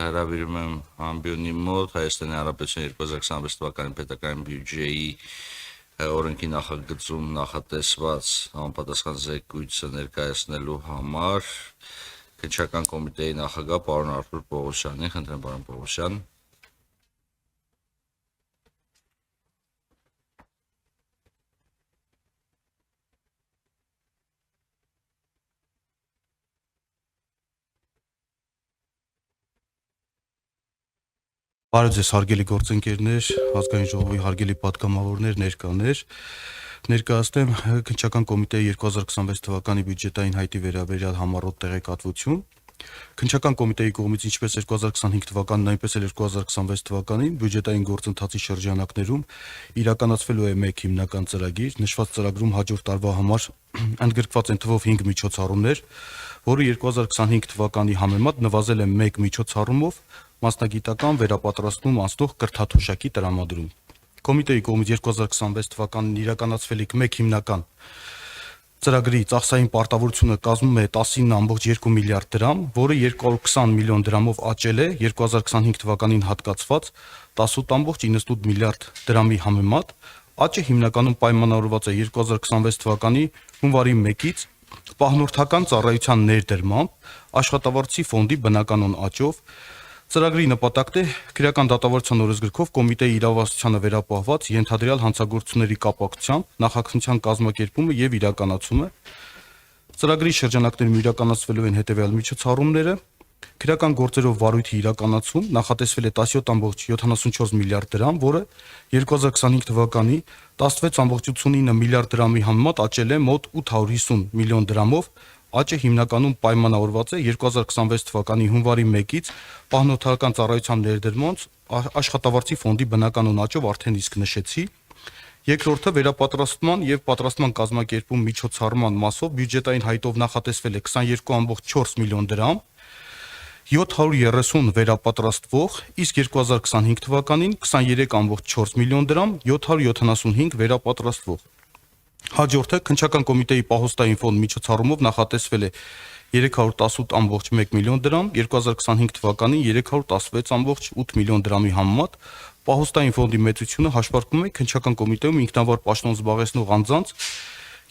հրավիրում եմ ամբիոնի մոտ Հայաստանի Հանրապետության 2026 թվականի պետական բյուջեի օրենքի նախագծում նախատեսված համապատասխան զեկույցը ներկայացնելու համար քննչական կոմիտեի նախագահ պարոն Արթուր Պողոսյանին, խնդրեմ պարոն Պողոսյան։ Բարև ձեզ հարգելի գործընկերներ, ազգային ժողովի հարգելի պատգամավորներ, ներկաներ, ներկայացնեմ քննչական կոմիտեի 2026 թվականի բյուջետային հայտի վերաբերյալ համառոտ տեղեկատվություն։ Քննչական կոմիտեի կողմից ինչպես 2025 թվականին, այնպես էլ 2026 թվականին բյուջետային գործընթացի շրջանակներում իրականացվելու է մեկ հիմնական ծրագիր, նշված ծրագրում հաջորդ տարվա համար ընդգրկված են թվով 5 միջոցառումներ, որը 2025 թվականի համեմատ նվազել է 1 միջոցառումով, մասնագիտական վերապատրաստում անցնող կրթաթոշակի տրամադրում։ Կոմիտեի կողմից 2026 թվականին իրականացվելիք մեկ հիմնական ծրագրի ծախսային պարտավորությունը կազմում է 19.2 միլիարդ դրամ, որը 220 միլիոն դրամով աճել է 2025 թվականին հատկացված 18.98 միլիարդ դրամի համեմատ։ Աճը հիմնականում պայմանավորված է 2026 թվականի հունվարի 1-ից պահնորդական ծառայության ներդրմամբ, աշխատավարձի ֆոնդի բնականոն աճով։ Ծրագրի նպատակն է քրեական դատավարության օրենսգրքով կոմիտեի իրավասությանը վերապահված ենթադրյալ հանցագործությունների կապակցությամբ նախաքննության կազմակերպումը եւ իրականացումը։ Ծրագրի շրջանակներում իրականացվելու են հետեւյալ միջոցառումները. քրեական գործերով վարույթի իրականացում նախատեսվել է 17.74 միլիարդ դրամ, որը 2025 թվականի 16.89 միլիարդ դրամի համեմատ աճել է մոտ 850 միլիոն դրամով։ Աճը հիմնականում պայմանավորված է 2026 թվականի հունվարի 1-ից պահնորդական ծառայության ներդրմամբ աշխատավարձի ֆոնդի բնականոն աճով արդեն իսկ նշեցի։ Երկրորդը վերապատրաստման եւ պատրաստման կազմակերպում միջոցառման մասով բյուջետային հայտով նախատեսվել է 22.4 միլիոն դրամ, 730 վերապատրաստվող, իսկ 2025 թվականին 23.4 միլիոն դրամ, 775 վերապատրաստվող։ Հաջորդը քննչական կոմիտեի պահոստային ֆոնդ միջոցառումով նախատեսվել է 318.1 միլիոն դրամ, 2025 թվականին 316.8 միլիոն դրամի համեմատ։ Պահոստային ֆոնդի մեծությունը հաշվարկվում է քննչական կոմիտեում ինքնավար պաշտոն զբաղեցնող անձանց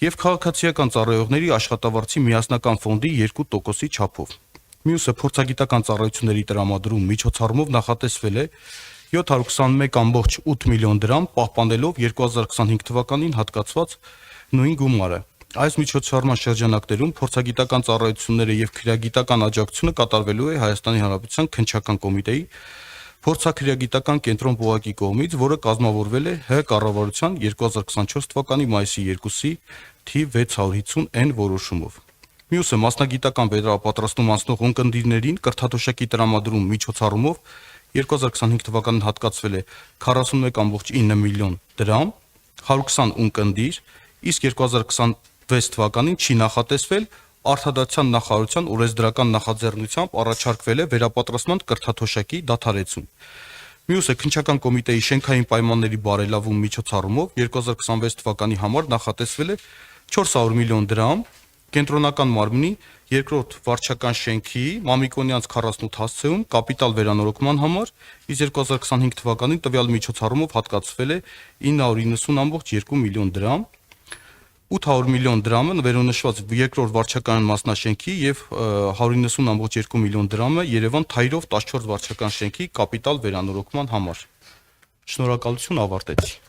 եւ քաղաքացիական ծառայողների աշխատավարձի միասնական ֆոնդի 2%-ի չափով։ Մյուսը փորձագիտական ծառայությունների տրամադրում միջոցառումով նախատեսվել է 721.8 միլիոն դրամ, պահպանելով 2025 թվականին հատկացված նույն գումարը։ Այս միջոցառման շրջանակներում փորձագիտական ծառայությունները եւ քրեագիտական աջակցությունը կատարվելու է Հայաստանի Հանրապետության քննչական կոմիտեի փորձաքրեագիտական կենտրոն ՊՕԱԿ-ի կողմից, որը կազմավորվել է ՀՀ կառավարության 2024 թվականի մայիսի 2-ի թիվ 650N որոշումով։ Մյուսը մասնագիտական վերապատրաստում անցնող ունկնդիրներին կրթաթոշակի տրամադրում միջոցառումով 2025 թվականին հատկացվել է 41.9 միլիոն դրամ, 120 ունկնդիր, իսկ 2026 թվականին չի նախատեսվել, Արտադրության նախարարության օրենսդրական նախաձեռնությամբ առաջարկվել է վերապատրաստման կրթաթոշակի դադարեցում։ Մյուսը քննչական կոմիտեի շենքային պայմանների բարելավում միջոցառումով 2026 թվականի համար նախատեսվել է 400 միլիոն դրամ, կենտրոնական մարմնի երկրորդ վարչական շենքի Մամիկոնյանց 48 հասցեում կապիտալ վերանորոգման համար, իսկ 2025 թվականին տվյալ միջոցառումով հատկացվել է 990.2 միլիոն դրամ, 800 միլիոն դրամը վերոնշված երկրորդ վարչական մասնաշենքի եւ 190.2 միլիոն դրամը Երևան Թայրով 14 վարչական շենքի կապիտալ վերանորոգման համար։ Շնորհակալություն, ավարտեցի։